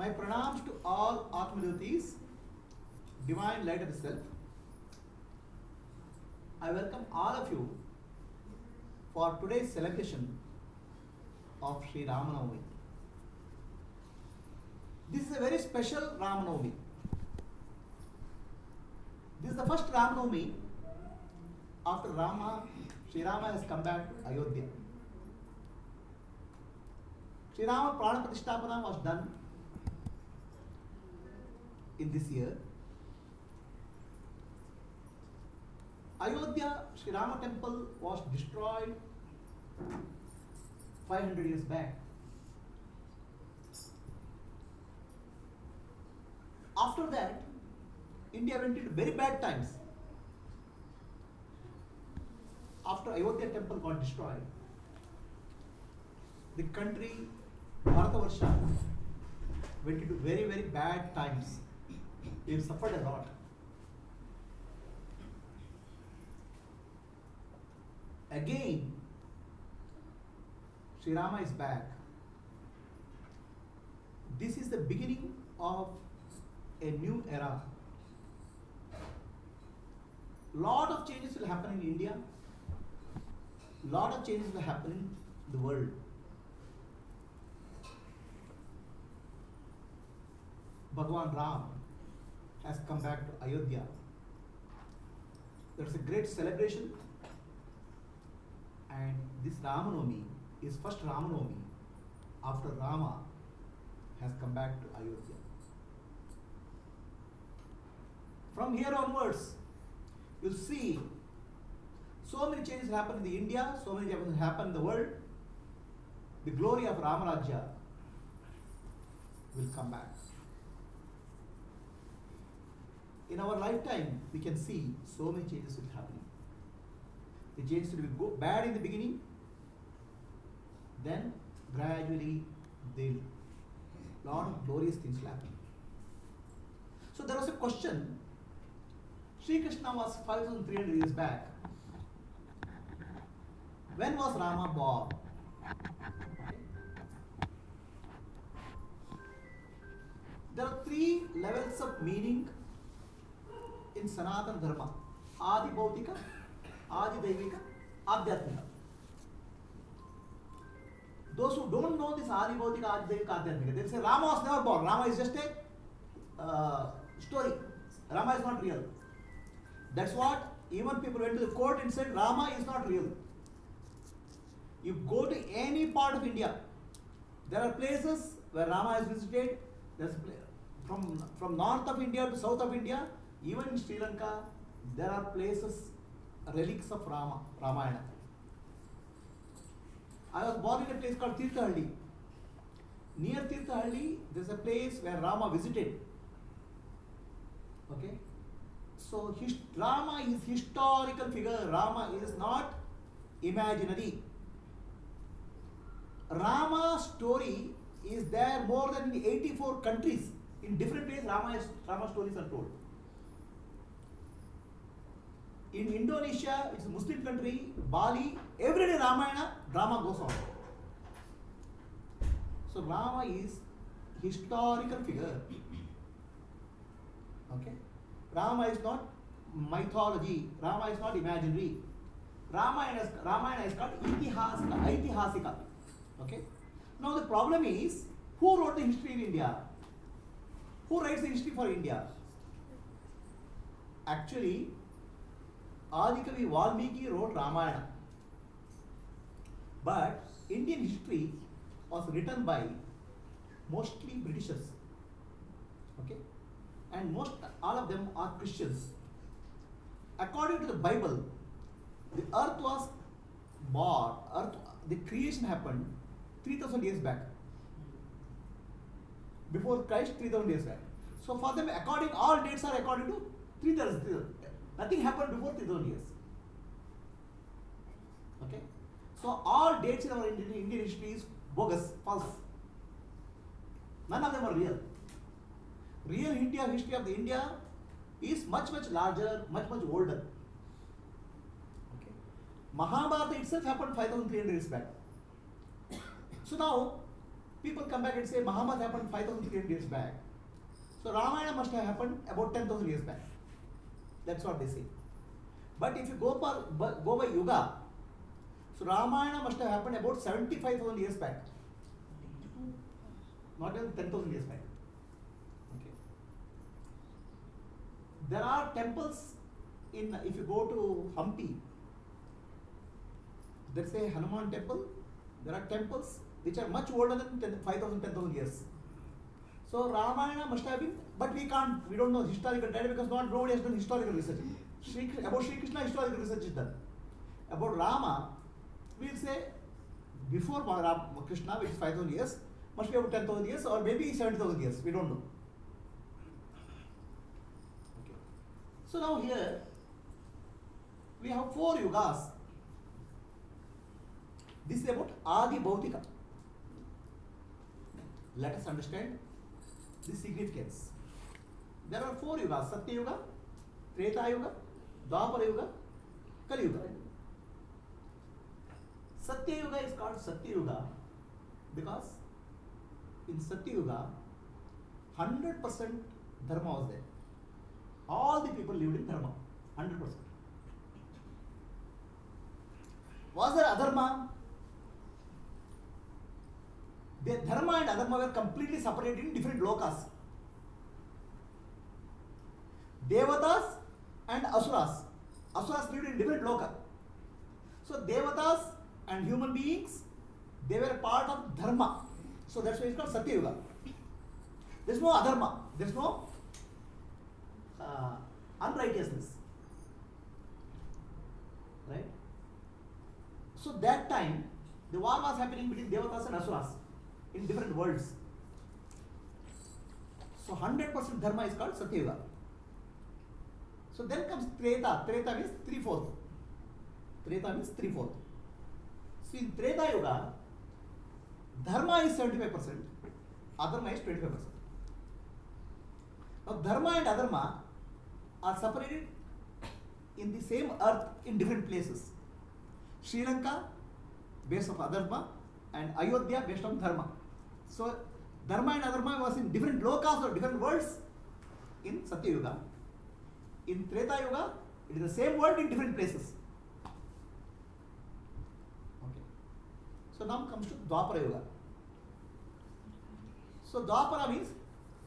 My pranams to all Atma devotees, divine light of the self. I welcome all of you for today's celebration of Sri Ramanavami. This is a very special Ramanavami. This is the first Ramanavami after Sri Rama has come back to Ayodhya. Sri Rama Prana Pratisthapana was done in this year. Ayodhya Sri Rama temple was destroyed 500 years back. After that, India went into very bad times. After Ayodhya temple got destroyed, the country, Bharatavarsha, went into very, very bad times. We suffered a lot. Again, Sri Rama is back. This is the beginning of a new era. Lot of changes will happen in India. Lot of changes will happen in the world. Bhagwan Ram has come back to Ayodhya. There's a great celebration, and this Ramanavami is first Ramanavami after Rama has come back to Ayodhya. From here onwards, you'll see so many changes happen in India, so many changes happen in the world. The glory of Ramarajya will come back. In our lifetime, we can see so many changes will happen. The changes will be bad in the beginning, then gradually lot of glorious things will happen. So there was a question. Sri Krishna was 5,300 years back. When was Rama born? There are three levels of meaning in Sanatana Dharma: Adi Bhautika, Adi Daivika, Adhyatmika. Those who don't know this Adi Bhautika, Adi Daivika, Adhyatmika, they'll say Rama was never born. Rama is just a story. Rama is not real. That's what even people went to the court and said Rama is not real. You go to any part of India, there are places where Rama has visited. There's from north of India to south of India, even in Sri Lanka, there are places, relics of Ramayana. I was born in a place called Tirthahalli. Near Tirthahalli, there's a place where Rama visited. Okay? So Rama is historical figure. Rama is not imaginary. Rama's story is there more than in 84 countries. In different ways, Rama stories are told. In Indonesia, it's a Muslim country, Bali, every day drama goes on. So Rama is historical figure. Okay? Rama is not mythology. Rama is not imaginary. Ramayana is called Aitihasika. Okay? Now the problem is, who wrote the history in India? Who writes the history for India? Actually, Adikavi Valmiki wrote Ramayana. But Indian history was written by mostly Britishers. Okay? And all of them are Christians. According to the Bible, the earth was born, the creation happened 3,000 years back. Before Christ, 3,000 years back. So for them, all dates are according to 3,000. Nothing happened before 3,000 years. Okay? So all dates in our Indian history is bogus, false. None of them are real. Real history of the India is much, much larger, much, much older. Okay? Mahabharata itself happened 5,300 years back. So now, people come back and say Muhammad happened 5,300 years back. So Ramayana must have happened about 10,000 years back. That's what they say. But if you go by Yuga, so Ramayana must have happened about 75,000 years back. Not even 10,000 years back. Okay. There are temples if you go to Hampi, there's a Hanuman temple. There are temples which are much older than 5,000, 10,000 years. So Ramayana must have been, but we don't know historical data because nobody has done historical research. About Sri Krishna, historical research is done. About Rama, we'll say before Krishna, which is 5,000 years, must be about 10,000 years or maybe 70,000 years. We don't know. Okay. So now here we have 4 yugas. This is about Adi Bhautika. Let us understand the significance. There are 4 yugas: Satya Yuga, Treta Yuga, Dwapara Yuga, Kali Yuga. Satya Yuga is called Satya Yuga because in Satya Yuga 100% dharma was there. All the people lived in dharma, 100%. Was there adharma? The dharma and adharma were completely separated in different lokas. Devatas and asuras. Asuras lived in different loka. So devatas and human beings, they were part of dharma. So that's why it's called Satya Yuga. There's no adharma. There's no unrighteousness. Right? So that time, the war was happening between devatas and asuras in different worlds. So 100% dharma is called Satya Yuga. So then comes Treta. Treta means 3/4. Treta means 3/4. So in Treta Yuga, dharma is 75%, adharma is 25%. Now dharma and adharma are separated in the same earth in different places. Sri Lanka based on adharma and Ayodhya based on dharma. So dharma and adharma was in different lokas or different worlds in Satya Yuga. In Treta Yuga, it is the same world in different places. Okay. So now comes to Dwapara Yuga. So Dwapara means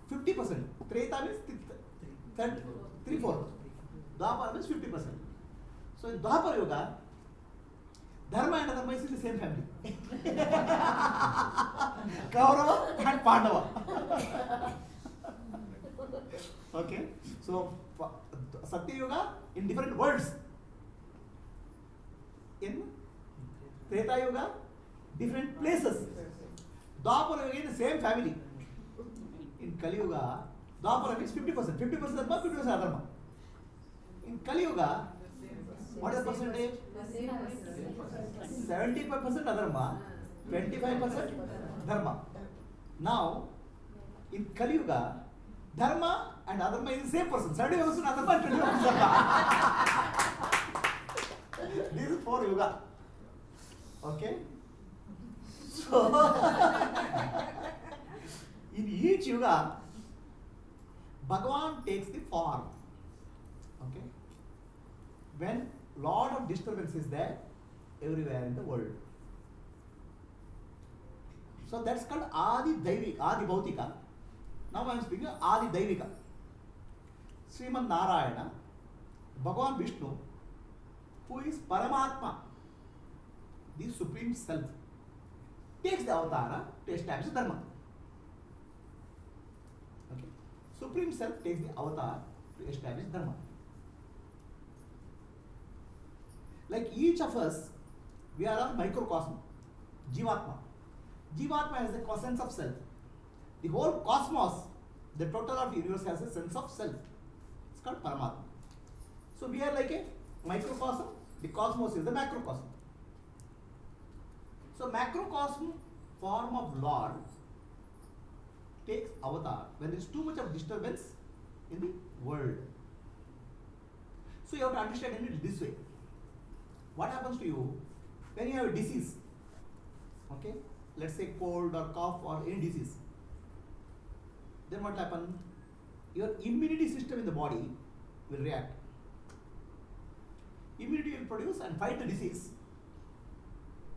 50%. Treta means 3/4. Dwapara means 50%. So in Dwapara Yuga, dharma and adharma is in the same family. Kaurava and Pandava. Okay. So Satya Yuga in different worlds. In Treta Yuga, different places. Dwapara Yuga in the same family. In Kali Yuga, Dwapara means 50%. 50% dharma, 50% adharma. In Kali Yuga, what is the percentage? 75% adharma, 25% dharma. Now, in Kali Yuga, dharma and adharma is the same person. 75% adharma and 25% dharma. This is 4 yuga. Okay? So, in each yuga, Bhagavan takes the form. Okay? When lot of disturbance is there everywhere in the world. So that's called Adi Daivika, Adi Bhautika. Now I am speaking of Adi Daivika. Sriman Narayana, Bhagavan Vishnu, who is Paramatma, the Supreme Self, takes the avatara to establish Dharma. Okay. Supreme Self takes the avatar to establish Dharma. Like each of us, we are a microcosm, Jivatma. Jivatma has a sense of self. The whole cosmos, the total of universe has a sense of self. It's called Paramatma. So we are like a microcosm, the cosmos is the macrocosm. So macrocosm form of Lord takes avatar when there is too much of disturbance in the world. So you have to understand it this way. What happens to you when you have a disease? Okay? let's say cold or cough or any disease, then what will happen? Your immunity system in the body will react. Immunity will produce and fight the disease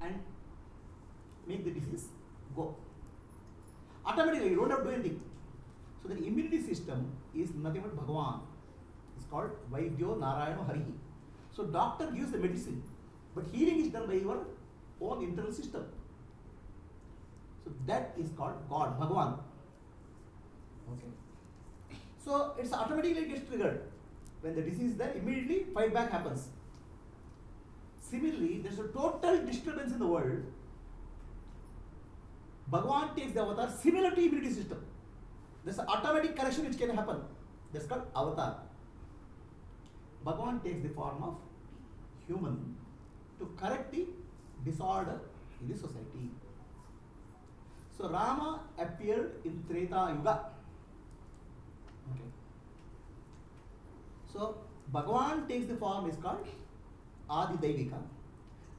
and make the disease go. Automatically, you don't have to do anything. So the immunity system is nothing but Bhagavan. It's called Vaidyo Narayano Harihi. So doctor gives the medicine, but healing is done by your own internal system. So that is called God, Bhagavan. Okay. So it's automatically gets triggered. When the disease is there, immediately fight back happens. Similarly, there's a total disturbance in the world. Bhagavan takes the avatar similar to immunity system. There's an automatic correction which can happen. That's called avatar. Bhagavan takes the form of human to correct the disorder in the society. So Rama appeared in Treta Yuga. Okay. So Bhagavan takes the form is called Adi Daivika.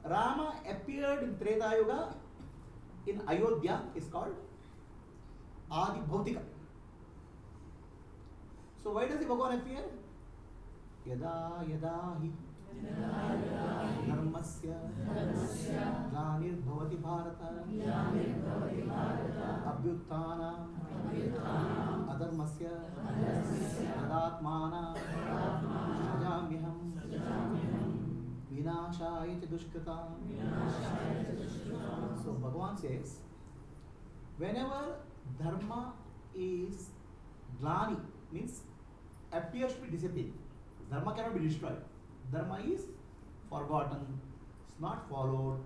Rama appeared in Treta Yuga in Ayodhya is called Adi Bhautika. So why does the Bhagavan appear? Yada yada hi dharmasya glanir bharata abhyuttana adharmasya tadatmana sajamyaham vinashaya cha dushkritam. So Bhagavan says, whenever dharma is glani, means appears to be disappearing, dharma cannot be destroyed. Dharma is forgotten, it's not followed.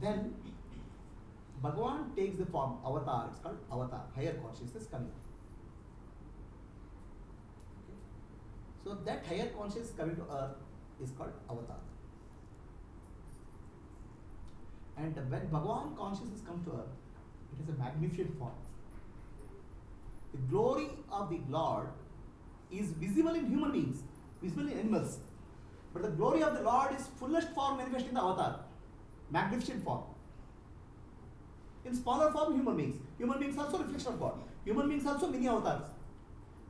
Then Bhagavan takes the form, avatar, it's called avatar, higher consciousness coming. Okay. So that higher consciousness coming to earth is called avatar. And when Bhagavan consciousness comes to earth, it is a magnificent form. The glory of the Lord is visible in human beings, visible in animals. But the glory of the Lord is fullest form manifest in the avatar, magnificent form. In smaller form, human beings. Human beings also reflection of God. Human beings also many avatars.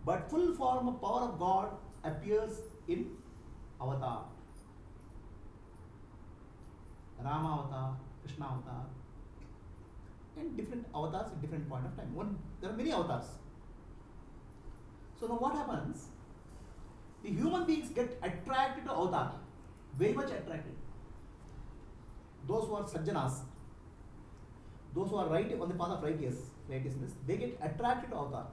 But full form of power of God appears in avatar. Rama avatar, Krishna avatar, and different avatars at different point of time. There are many avatars. So now what happens? The human beings get attracted to avatar, very much attracted. Those who are sajjanas, those who are right on the path of righteousness, they get attracted to avatar.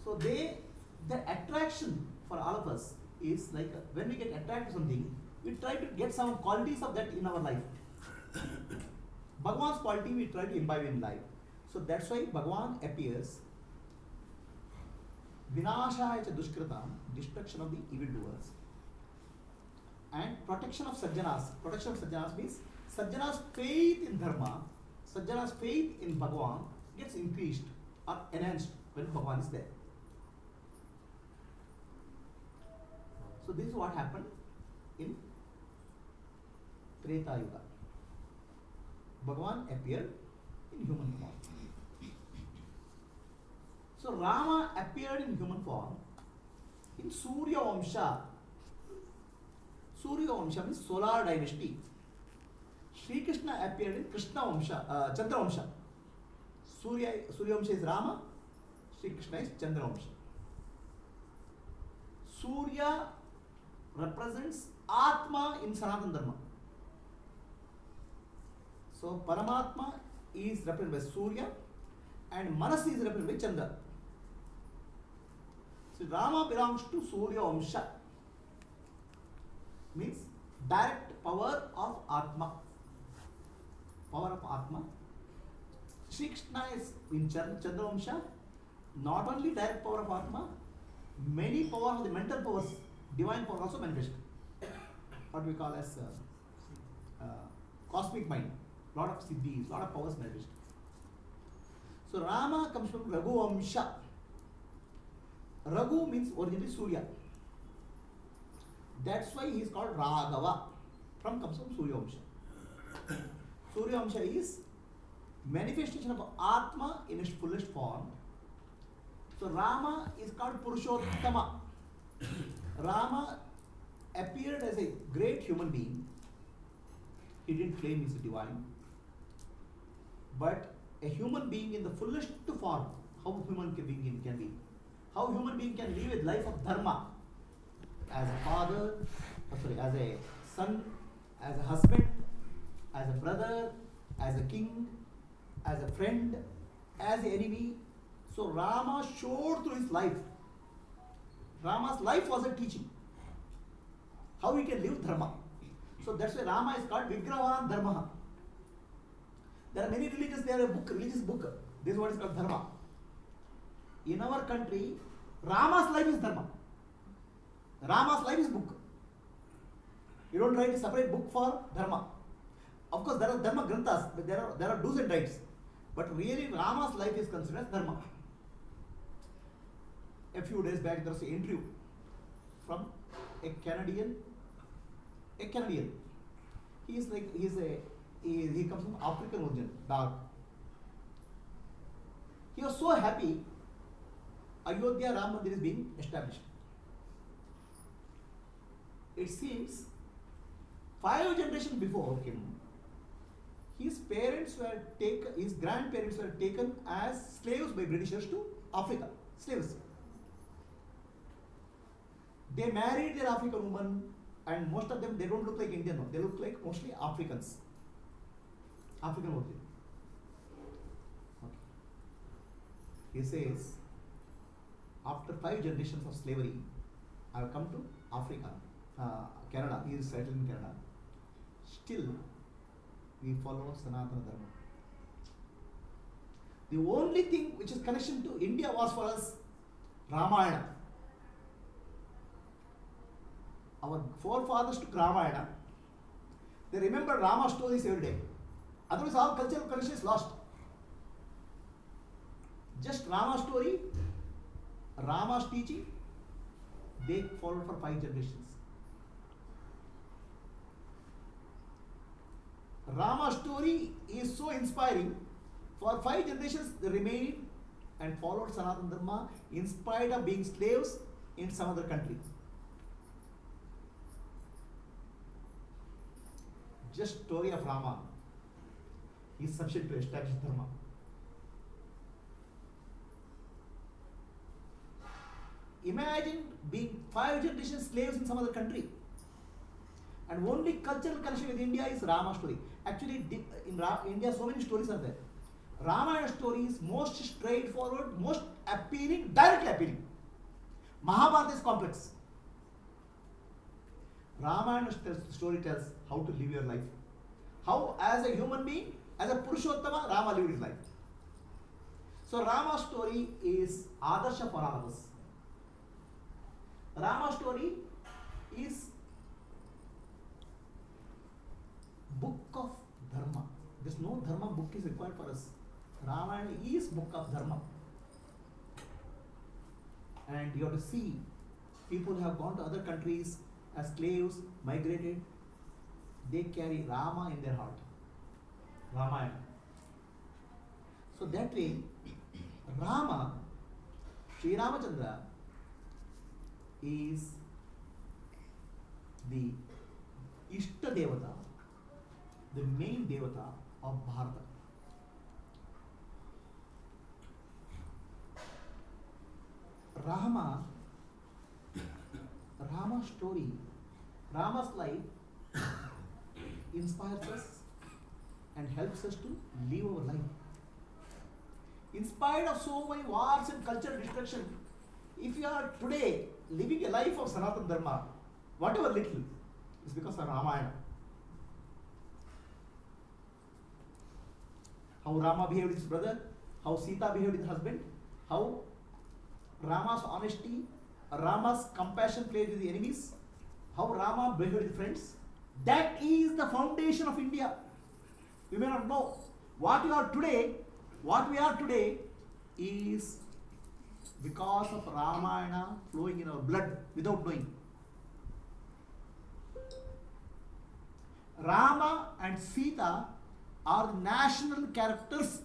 So the attraction for all of us is like when we get attracted to something, we try to get some qualities of that in our life. Bhagavan's quality we try to imbibe in life. So that's why Bhagavan appears Vinashaya cha dushkritam, destruction of the evildoers, and protection of sajjanas. Protection of sajjanas means sajjanas' faith in dharma, sajjanas' faith in Bhagavan gets increased or enhanced when Bhagavan is there. So this is what happened in Treta Yuga. Bhagavan appeared in human form. So Rama appeared in human form in Surya Vamsha. Surya Vamsha means solar dynasty. Sri Krishna appeared in Krishna Vamsha, Chandra Vamsha. Surya Vamsha is Rama, Sri Krishna is Chandra Vamsha. Surya represents Atma in Sanatana Dharma. So Paramatma is represented by Surya and Manas is represented by Chandra. So Rama belongs to Surya Vamsha, means direct power of Atma. Power of Atma. Sri Krishna is in Chandra Vamsha, not only direct power of Atma, many power of the mental powers, divine power also manifest. What we call as cosmic mind. Lot of siddhis, lot of powers manifest. So Rama comes from Raghu Vamsha. Raghu means originally Surya. That's why he is called Raghava. Comes from Suryavamsha. Suryavamsha is manifestation of Atma in its fullest form. So Rama is called Purushottama. Rama appeared as a great human being. He didn't claim he is divine. But a human being in the fullest form, how human being can be. How human being can live a life of dharma. As a father, as a son, as a husband, as a brother, as a king, as a friend, as an enemy. So Rama showed through his life. Rama's life was a teaching. How he can live dharma. So that's why Rama is called Vigrahan Dharma. There are many religions, they have a book, religious book. This is what is called dharma. In our country, Rama's life is dharma. Rama's life is book. You don't write a separate book for dharma. Of course, there are dharma granthas, but there are do's and don'ts. But really, Rama's life is considered as dharma. A few days back, there was an interview from a Canadian. He comes from African origin, dark. He was so happy. Ayodhya Ram Mandir is being established. It seems 5 generations before him, his grandparents were taken as slaves by Britishers to Africa. Slaves. They married their African woman, and most of them, they don't look like Indian, no. They look like mostly Africans. African origin. Okay. He says, after 5 generations of slavery, I have come to Africa, Canada. He is settled in Canada. Still, we follow Sanatana Dharma. The only thing which is connection to India was for us Ramayana. Our forefathers took Ramayana. They remember Rama stories every day. Otherwise, all cultural connection is lost. Just Rama story, Rama's teaching, they followed for 5 generations. Rama's story is so inspiring. For 5 generations, they remained and followed Sanatana Dharma in spite of being slaves in some other country. Just story of Rama is sufficient to establish Dharma. Imagine being 5 generations slaves in some other country. And only cultural connection with India is Rama story. Actually, in India, so many stories are there. Ramayana story is most straightforward, most appealing, directly appealing. Mahabharata is complex. Ramayana story tells how to live your life. How, as a human being, as a Purushottama, Rama lived his life. So Rama's story is Adarsha for all of us. Rama's story is book of Dharma. There's no Dharma book is required for us. Ramayana is book of Dharma. And you have to see, people who have gone to other countries as slaves, migrated, they carry Rama in their heart. Ramayana. So that way, Rama, Sri Ramachandra, is the Ishta Devata, the main Devata of Bharata. Rama's story, Rama's life inspires us and helps us to live our life. In spite of so many wars and cultural destruction, if you are today living a life of Sanatana Dharma, whatever little, is because of Ramayana. How Rama behaved with his brother, how Sita behaved with her husband, how Rama's honesty, Rama's compassion played with the enemies, how Rama behaved with friends. That is the foundation of India. You may not know. What we are today is because of Ramayana flowing in our blood without knowing. Rama and Sita are the national characters.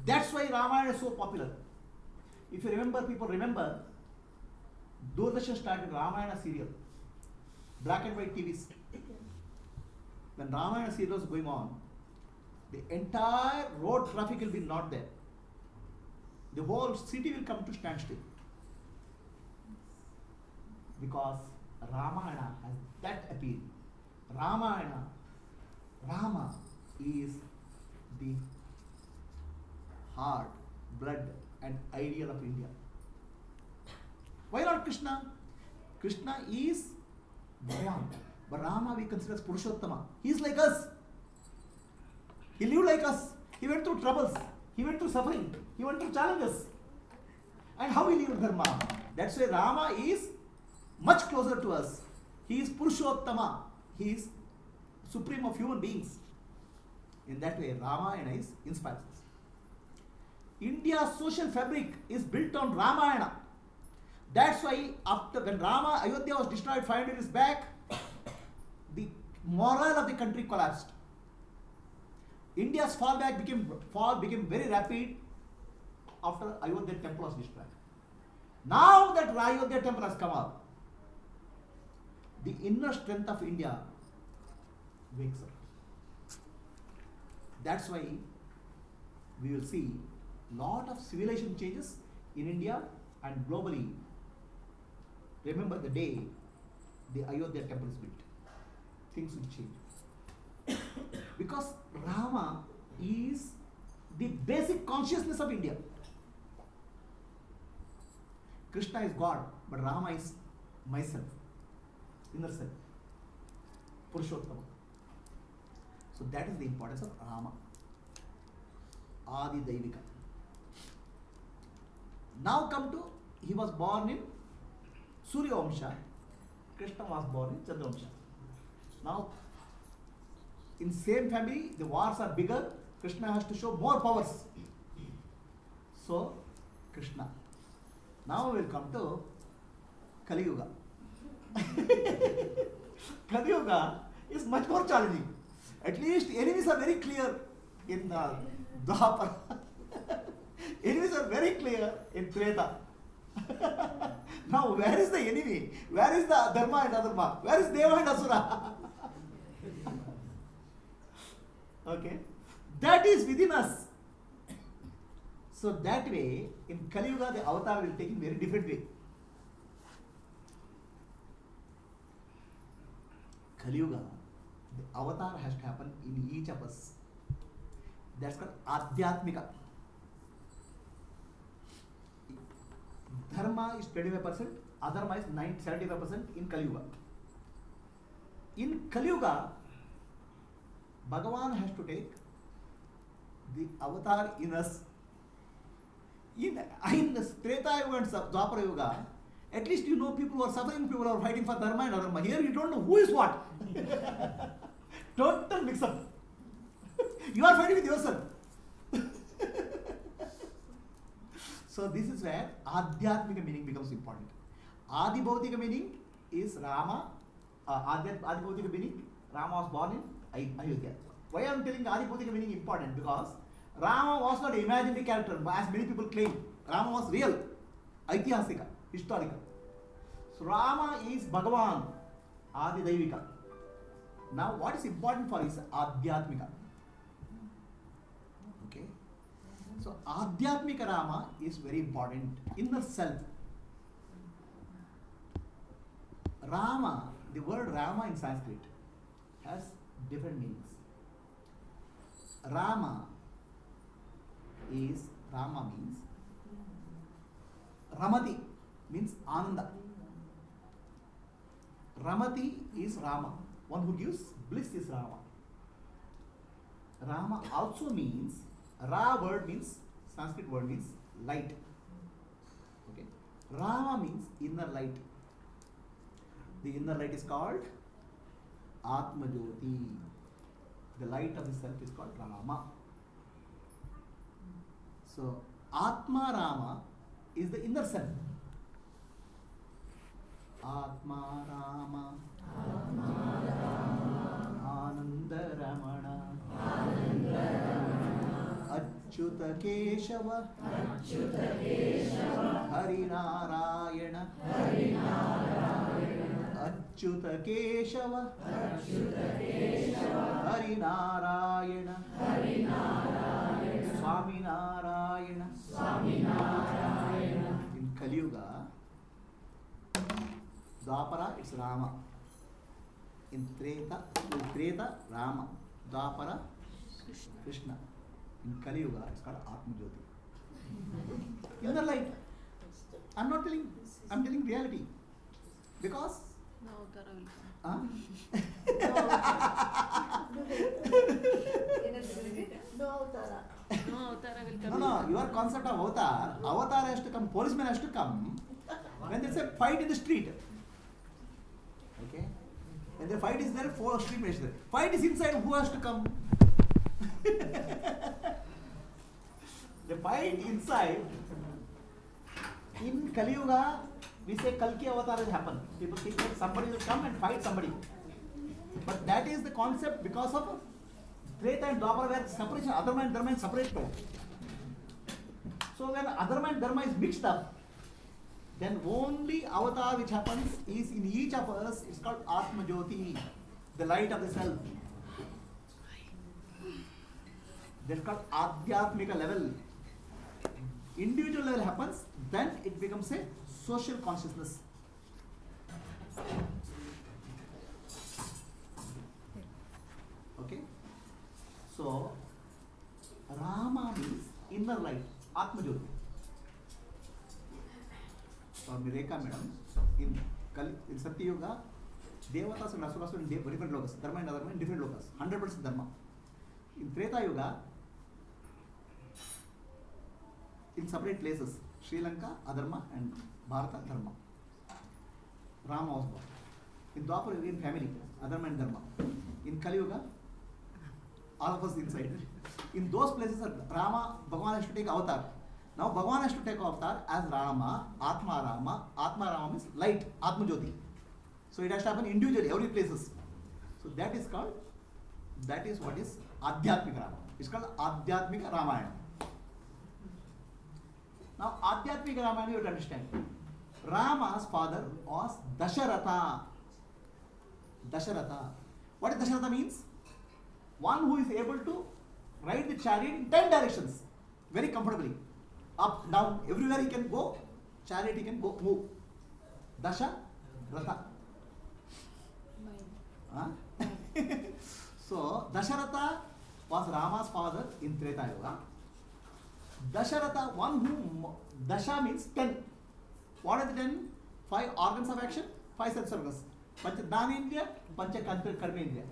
That's why Ramayana is so popular. If you remember, people remember, Doordarshan started Ramayana serial, black and white TVs. When Ramayana serial was going on, the entire road traffic will be not there. The whole city will come to standstill. Because Ramayana has that appeal. Ramayana, Rama is the heart, blood and ideal of India. Why not Krishna? Krishna is Bhagavan. But Rama we consider as Purushottama. He is like us. He lived like us. He went through troubles. He went through suffering. He went through challenges. And how he lived Dharma. That's why Rama is much closer to us. He is Purushottama. He is supreme of human beings. In that way, Ramayana is inspires us. India's social fabric is built on Ramayana. That's why after when Ayodhya was destroyed 500 years back, the morale of the country collapsed. India's fall became very rapid after Ayodhya temple was destroyed. Now that Ayodhya temple has come up, the inner strength of India wakes up. That's why we will see lot of civilization changes in India and globally. Remember the day the Ayodhya temple is built. Things will change. Because Rama is the basic consciousness of India. Krishna is God, but Rama is myself, inner self, Purushottama. So that is the importance of Rama. Adi Daivika. Now come to, he was born in Surya Vamsha, Krishna was born in Chandra Vamsha. Now, in same family, the wars are bigger, Krishna has to show more powers. So, Krishna. Now we will come to Kali Yuga. Kali Yuga is much more challenging. At least enemies are very clear in Dwapara. Enemies are very clear in Treta. Now, where is the enemy? Where is the Dharma and Adharma? Where is Deva and Asura? Okay? That is within us. So that way, in Kali Yuga, the avatar will take in very different way. Kali Yuga, the avatar has to happen in each of us. That's called Adhyatmika. Dharma is 25%, Adharma is 75% in Kali Yuga. In Kali Yuga, Bhagavan has to take the avatar in us. In the Treta Yuga and Dwapara Yuga, at least you know people who are suffering, people who are fighting for Dharma and Adharma. Here you don't know who is what. Total mix up. You are fighting with yourself. So this is where Adhyatmika meaning becomes important. Adi Bhautika meaning is Rama. Adi Bhautika meaning Rama was born in Ayodhya. Why I am telling Adi Bhautika meaning important? Because Rama was not an imaginary character, as many people claim. Rama was real, Aitihasika, historical. So Rama is Bhagavan, Adi Daivika. Now what is important for is Adhyatmika. Okay. So Adhyatmika Rama is very important. Inner self. Rama, the word Rama in Sanskrit has different meanings. Rama means Ramati means Ananda. Ramati is Rama. One who gives bliss is Rama. Rama also means, Ra word means, Sanskrit word means light. Okay. Rama means inner light. The inner light is called Atma Jyoti. The light of the self is called Rama. So, Atma Rama is the inner self. Atma Atma Rama, Ananda Ramana, Achyuta Keshava, Hari Narayana, Achyuta Keshava, Hari Narayana, Swami Narayana. In Kali Yuga, Dwapara it's Rama. In Treta Rama. Dwapara Krishna. In Kali Yuga it's called Atma Jyoti. Inner light. I'm not telling, I'm telling reality. Because No Avtara will come. huh? No Avtara. No Avtara will come. No, your concept of avatar has to come, policeman has to come when there's a fight in the street. Okay? When the fight is there, 4 street mates there. Fight is inside, who has to come? The fight inside, in Kali Yuga, we say Kalki avatar has happened. People think that somebody will come and fight somebody. But that is the concept because of Treta and Dwapara where separation, Adharma and Dharma is separate. So when Adharma and Dharma is mixed up, then only avatar which happens is in each of us, it's called Atma Jyoti, the light of the self. That's called Adhyatmika level. Individual level happens, then it becomes a social consciousness. Okay? So, Rama means inner light, Atma Jyoti. So, Mireka madam, in Satya Yuga, Devatas and Asuras in different lokas, Dharma and Adharma in different lokas, 100% Dharma. In Treta Yuga, in separate places, Sri Lanka, Adharma and Bharata, Dharma. Rama was born. In Dwapara Yuga, in family, Adharma and Dharma. In Kali Yuga, all of us inside. In those places, Rama, Bhagavan has to take avatar. Now Bhagavan has to take avatar as Rama. Atma Rama means light, Atma Jyoti. So it has to happen individually, every places. So that is called, that is what is Adhyatmika Rama. It's called Adhyatmika Ramayana. Now Adhyatmika Ramayana you have to understand. Rama's father was Dasharatha. Dasharatha. What is Dasharatha means? One who is able to ride the chariot in 10 directions very comfortably. Up, down, everywhere he can go, chariot he can go, move. Dasharatha. Huh? So, Dasharatha was Rama's father in Treta Yuga. Dasharatha, one who, Dasha means 10. What are the 10? 5 organs of action, 5 sense organs. Pancha Dhanendriya, Pancha Karmendriya.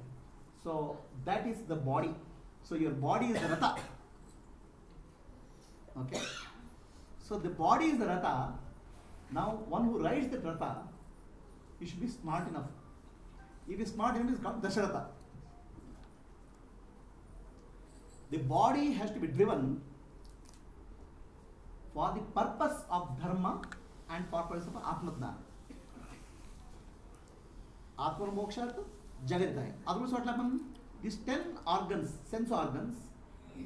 So, that is the body. So, your body is the Ratha. Okay? So, the body is the Ratha. Now, one who rides the Ratha, he should be smart enough. If he is smart enough, he is called Dasharatha. The body has to be driven for the purpose of Dharma and for purpose of Atma-Dhyana. Atma Moksha Jagaditaya. Otherwise, what happens? These 10 organs, sense organs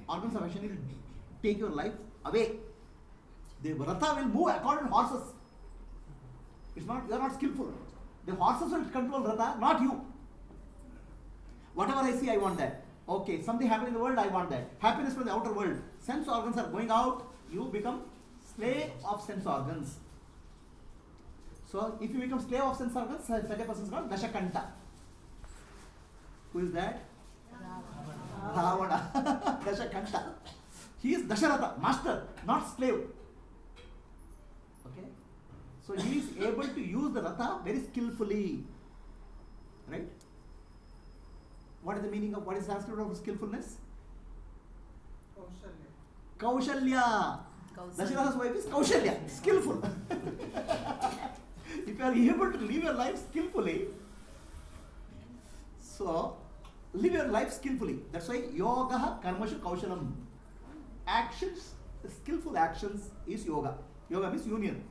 of action will take your life away. The Ratha will move according to horses. It's not, you are not skillful. The horses will control Ratha, not you. Whatever I see, I want that. Okay, something happening in the world, I want that. Happiness from the outer world. Sense organs are going out, you become slave of sense organs. So, if you become slave of sense organs, second person is called Dashakanta. Who is that? Ravana. Dashakanta. He is Dasharatha, master, not slave. Okay? So, he is able to use the Ratha very skillfully. Right? What is the meaning of, what is the Sanskrit of skillfulness? Kaushalya. Dasharatha's wife is Kaushalya, skillful. If you are able to live your life skillfully, so live your life skillfully. That's why yoga karmashu kaushalam. Actions, skillful actions is yoga. Yoga means union.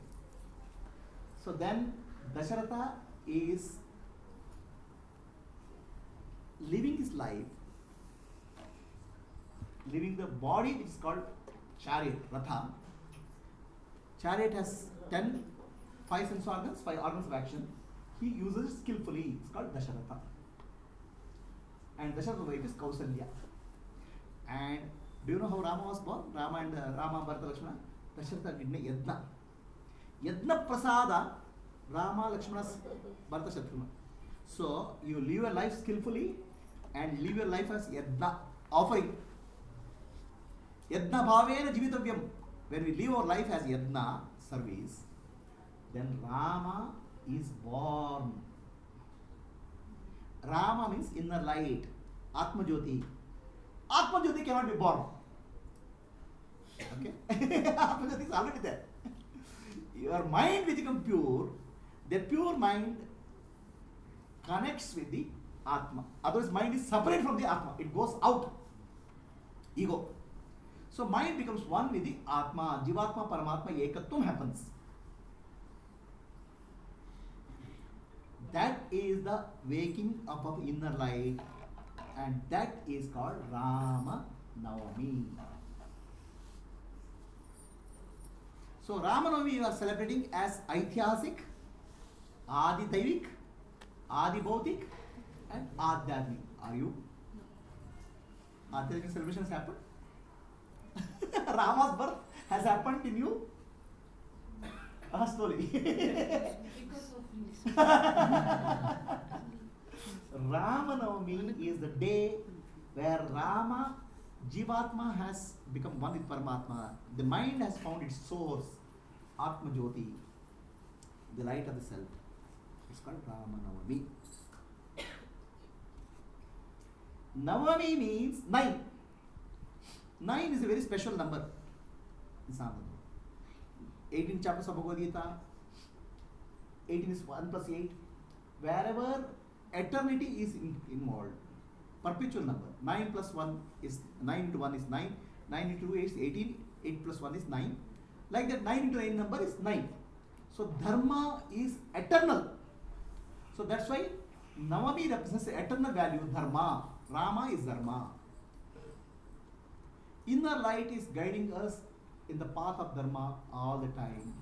So then Dasharatha is living his life, living the body which is called chariot, Ratha. Chariot has 5 sense organs, 5 organs of action. He uses it skillfully. It's called Dasharatha. And Dasharatha's wife is Kausalya. And do you know how Rama was born? Rama, Bharata, Lakshmana. Dasharatha did a yadna. Yadna prasada, Rama, Lakshmana, Bharata, Shatruna. So you live your life skillfully and live your life as yadna, offering. Yadna bhavena jivitavyam. When we live our life as yadna, service, then Rama is born. Rama means inner light, Atma Jyoti. Atma Jyoti cannot be born. Okay? Atma Jyoti is already there. Your mind will become pure. That pure mind connects with the Atma. Otherwise, mind is separate from the Atma. It goes out. Ego. So mind becomes one with the Atma. Jivatma, Paramatma, Ekatvam happens. That is the waking up of inner light, and that is called Ramanavami. So Ramanavami you are celebrating as Aithasik, Adi Daivik, Adi Bhautik, and Adhyatmik. Are you? Adhyatmik celebrations happen. Rama's birth has happened in you. Story. Because of this. Ramanavami is the day where Rama, Jivatma has become one with Paramatma. The mind has found its source, Atma Jyoti, the light of the self. It's called Ramanavami. Navami means 9. 9 is a very special number in Sanskrit. 18 chapters of Bhagavad Gita, 18 is 1 plus 8. Wherever eternity is involved, perpetual number. 9 plus 1 is 9 into 1 is 9. 9 into 2 is 18. 8 plus 1 is 9. Like that, 9 into 9 number is 9. So Dharma is eternal. So that's why Navami represents the eternal value, Dharma. Rama is Dharma. Inner light is guiding us in the path of Dharma all the time.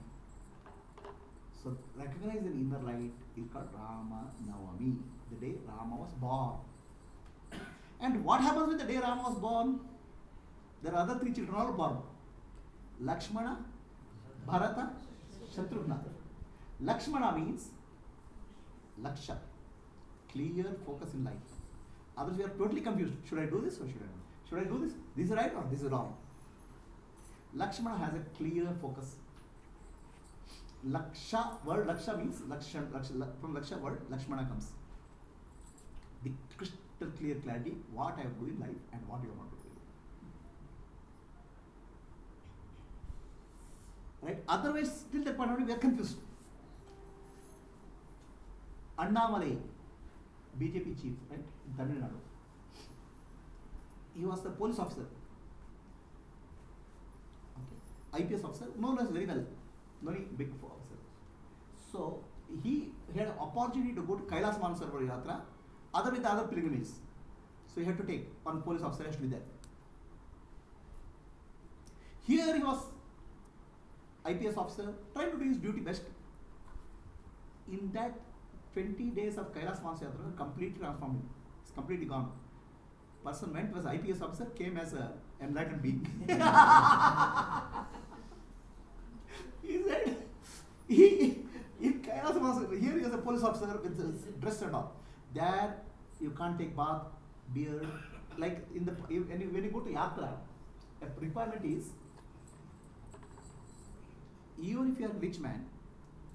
So recognize an inner light is called Ramanavami, the day Rama was born. And what happens when the day Rama was born? There are other 3 children all born. Lakshmana, Bharata, Shatrugna. Lakshmana means Laksha, clear focus in life. Others we are totally confused. Should I do this or should I not? Should I do this? This is right or this is wrong? Lakshmana has a clear focus. Laksha, word Laksha means from Laksha word Lakshmana comes. The crystal clear clarity, what I have to do in life and what you want to do. Right? Otherwise, till that point of view, we are confused. Annamalai, BJP chief, right? In Tamil Nadu. He was the police officer. Okay. IPS officer, known as very well. Very big officer. So he had an opportunity to go to Kailas Mansarovar Yatra, other with other pilgrimages. So he had to take one police officer has to be there. Here he was IPS officer trying to do his duty best. In that 20 days of Kailas Mansarovar Yatra, completely transformed him. It's completely gone. Person went was IPS officer, came as a enlightened being. He said, in Kailas Mansarovar, here he was a police officer with his dress and all. There you can't take bath, beard. Like in the when you go to yatra, a requirement is even if you are a rich man,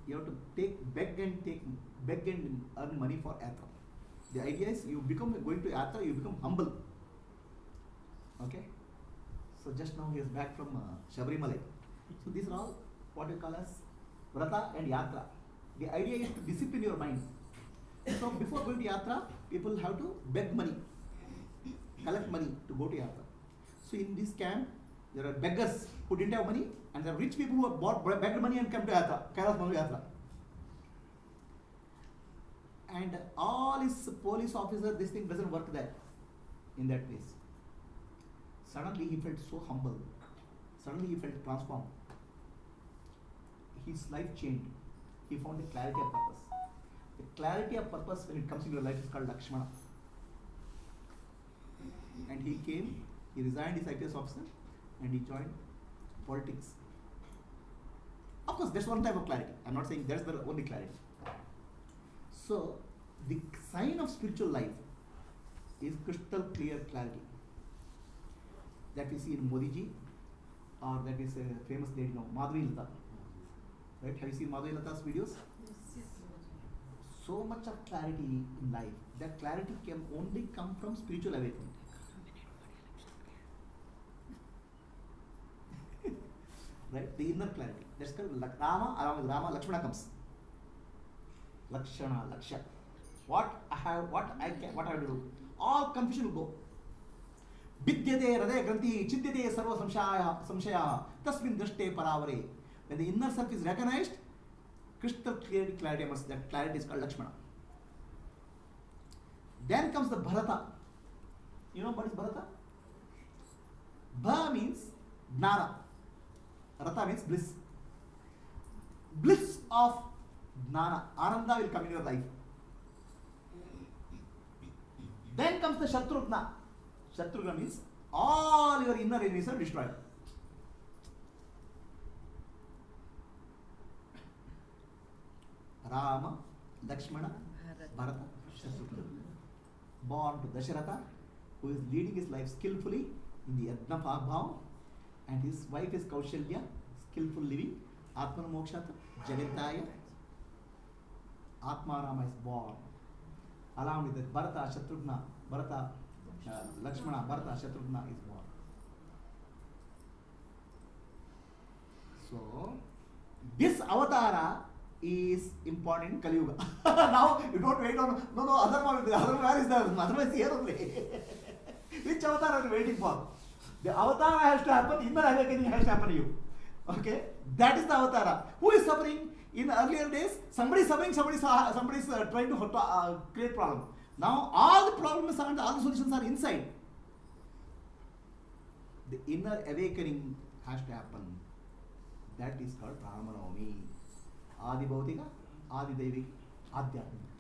you have to beg and earn money for yatra. The idea is you become going to yatra, you become humble. Okay. So just now he is back from Shabarimalai. So these are all what you call as vrata and yatra. The idea is to discipline your mind. So before going to yatra, people have to beg money, collect money to go to yatra. So in this camp, there are beggars who didn't have money, and there are rich people who have begged money and come to yatra, Kailas Mansarovar Yatra. and all his police officer, this thing doesn't work there, in that place. Suddenly he felt so humble. Suddenly he felt transformed. His life changed. He found the clarity of purpose. The clarity of purpose when it comes into your life is called Lakshmana. And he resigned his IPS officer and he joined politics. Of course, that's one type of clarity. I'm not saying that's the only clarity. So, the sign of spiritual life is crystal clear clarity. That we see in Modi ji, or that is a famous lady now, Madhuri Lata. Right? Have you seen Madhuri Lata's videos? Yes. So much of clarity in life. That clarity can only come from spiritual awakening. Right? The inner clarity. That's called Rama, along with Rama, Lakshmana comes. Lakshana, Laksha. What I have to do? All confusion will go. Vidyate hridaya granthi chidyate sarva samshaya tasmin drashte paravare. When the inner self is recognized, crystal clarity emerges. That clarity is called Lakshmana. Then comes the Bharata. You know what is Bharata? Bha means Gnana. Rata means bliss. Bliss of Gnana. Ananda will come in your life. Then comes the Shatrugna. Shatrugna means all your inner enemies are destroyed. Rama, Lakshmana, Bharata, Shatrugna. Born to Dasharatha, who is leading his life skillfully in the Yajna Bhav, and his wife is Kaushalya, skillful living, Atma Mokshata, Jagataya. Atma Rama is born. Along with that, Bharata, Shatrugna, Lakshmana, Bharata, Shatrugna is born. So, this avatara is important in Kali Yuga. Now, you don't wait on, Adharma, where is the Adharma is here only. Which avatar are you waiting for? The avatara has to happen, inner awakening has to happen to you. Okay? That is the avatara. Who is suffering? In earlier days, somebody is suffering, somebody is trying to create problem. Now, all the problems and all the solutions are inside. The inner awakening has to happen. That is called Ramanavami. Adi Bhautika, Adi Devik, Adhyatmika.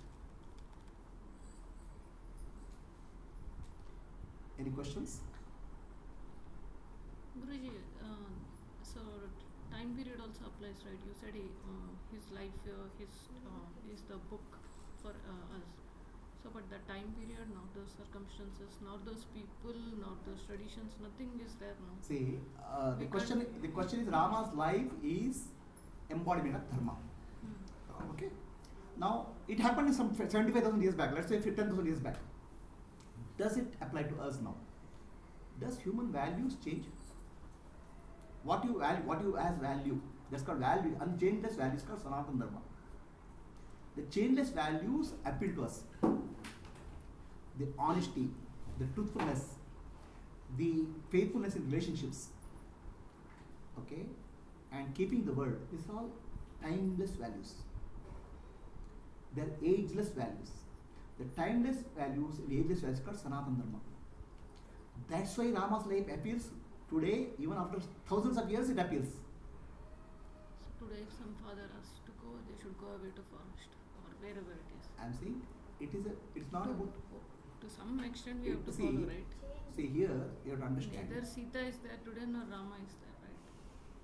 Any questions? Guruji, so time period also applies, right? You said his life, is the book for us. So, but the time period, not the circumstances, not those people, not those traditions, nothing is there now. See, the question is Rama's life is embodiment of dharma. Okay. Now it happened some 75,000 years back. Let's say 10,000 years back. Does it apply to us now? Does human values change? What you as value, that's called value. Unchangeless values called Sanatana Dharma. The changeless values appeal to us. The honesty, the truthfulness, the faithfulness in relationships, okay, and keeping the word. These are all timeless values. They are ageless values. The timeless values and ageless values are called Sanatana Dharma. That's why Rama's life appeals today, even after thousands of years, it appeals. So today, if some father has to go, they should go away to forest or wherever it is. I'm saying it's not about. To some extent, we have to follow, right? See here, you have to understand. Neither Sita is there today nor Rama is there, right?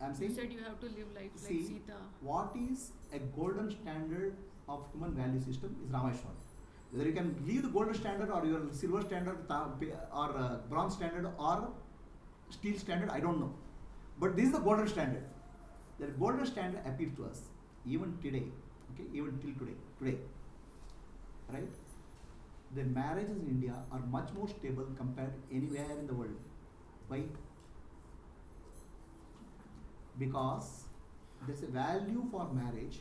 I'm saying. You said you have to live life like Sita. What is a golden standard of human value system is Rameshwar. Whether you can leave the golden standard or your silver standard or bronze standard or steel standard, I don't know. But this is the golden standard. The golden standard appeals to us even today. Okay, even till today, right? The marriages in India are much more stable compared to anywhere in the world. Why? Because there's a value for marriage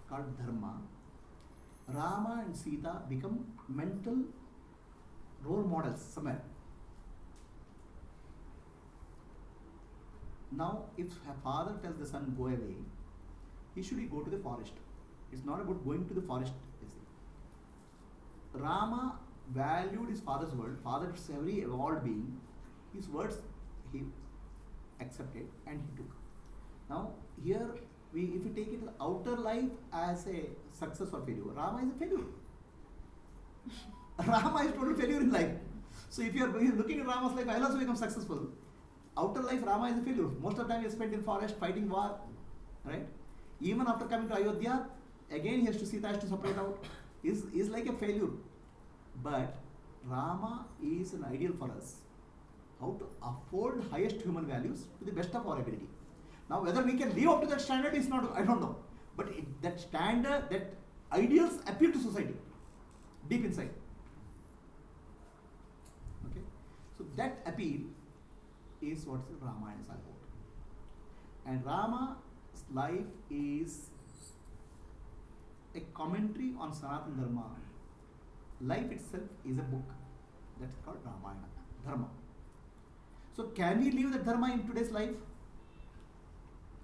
called dharma. Rama and Sita become mental role models somewhere. Now, if a father tells the son go away, he should go to the forest. It's not about going to the forest. Rama valued his father's word. Father is every evolved being. His words he accepted and he took. Now here if we take it outer life as a success or failure, Rama is a failure. Rama is total failure in life. So if you are looking at Rama's life, I will also become successful. Outer life, Rama is a failure. Most of the time he is spent in forest fighting war, right? Even after coming to Ayodhya, again he has to Sita has to separate out. Is like a failure. But Rama is an ideal for us. How to afford highest human values to the best of our ability. Now whether we can live up to that standard is not, I don't know. But that standard, that ideals appeal to society, deep inside. Okay, so that appeal is what Ramayana is about. And Rama's life is a commentary on Sanatana Dharma. Life itself is a book that's called Ramayana, Dharma. So can we live that Dharma in today's life?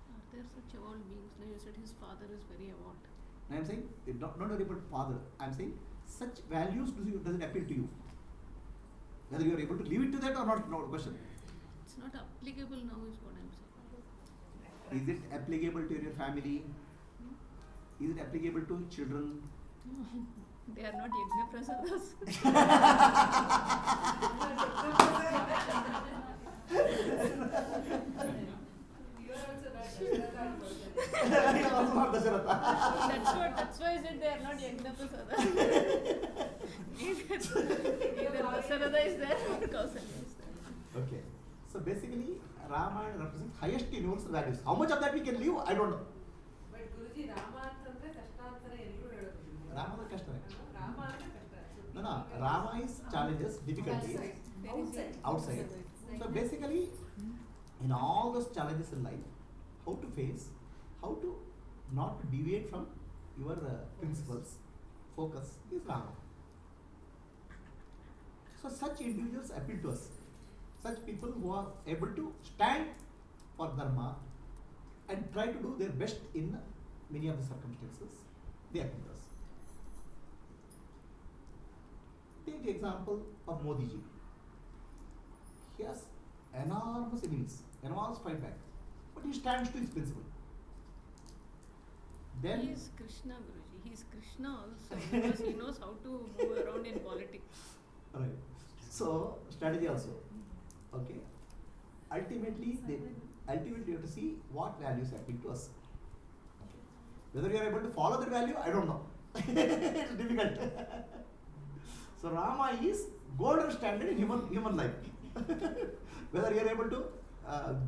Are there such evolved beings? Like you said, his father is very evolved. I am saying, not only about father, I am saying such values does it appeal to you? Whether you are able to live it to that or not, no question. It's not applicable now is what I'm saying. Is it applicable to your family? Is it applicable to children? They are not Yajna Prasadas. You are also not Dasharatha person. I am also not Dasharatha. That's why I said they are not Yajna Prasadas. Either Dasharatha is there or Kausalya is there. Okay. So basically, Ramayana represents highest universal values. How much of that we can live, I don't know. But Guruji, Rama ಅಂತಂದ್ರೆ ಕಷ್ಟಾಂತರ ಎಲ್ರೂ ಹೇಳೋದು. Rama is ಕಷ್ಟನೇ. Rama ಅಂದ್ರೆ ಕಷ್ಟ. No. Rama is challenges, difficulties. Outside. So basically, in all those challenges in life, how to face, how to not deviate from your principles, focus is Rama. So such individuals appeal to us. Such people who are able to stand for Dharma and try to do their best in many of the circumstances, they appeal to us. Take the example of Modi ji. He has enormous enemies, enormous fight back, but he stands to his principle. Then He is Krishna, Guruji. He is Krishna also because he knows how to move around in politics. right. So strategy also. Okay. Ultimately, you have to see what values appeal to us. Okay. Whether you are able to follow that value, I don't know. It's difficult. So Rama is golden standard in human life. Whether you are able to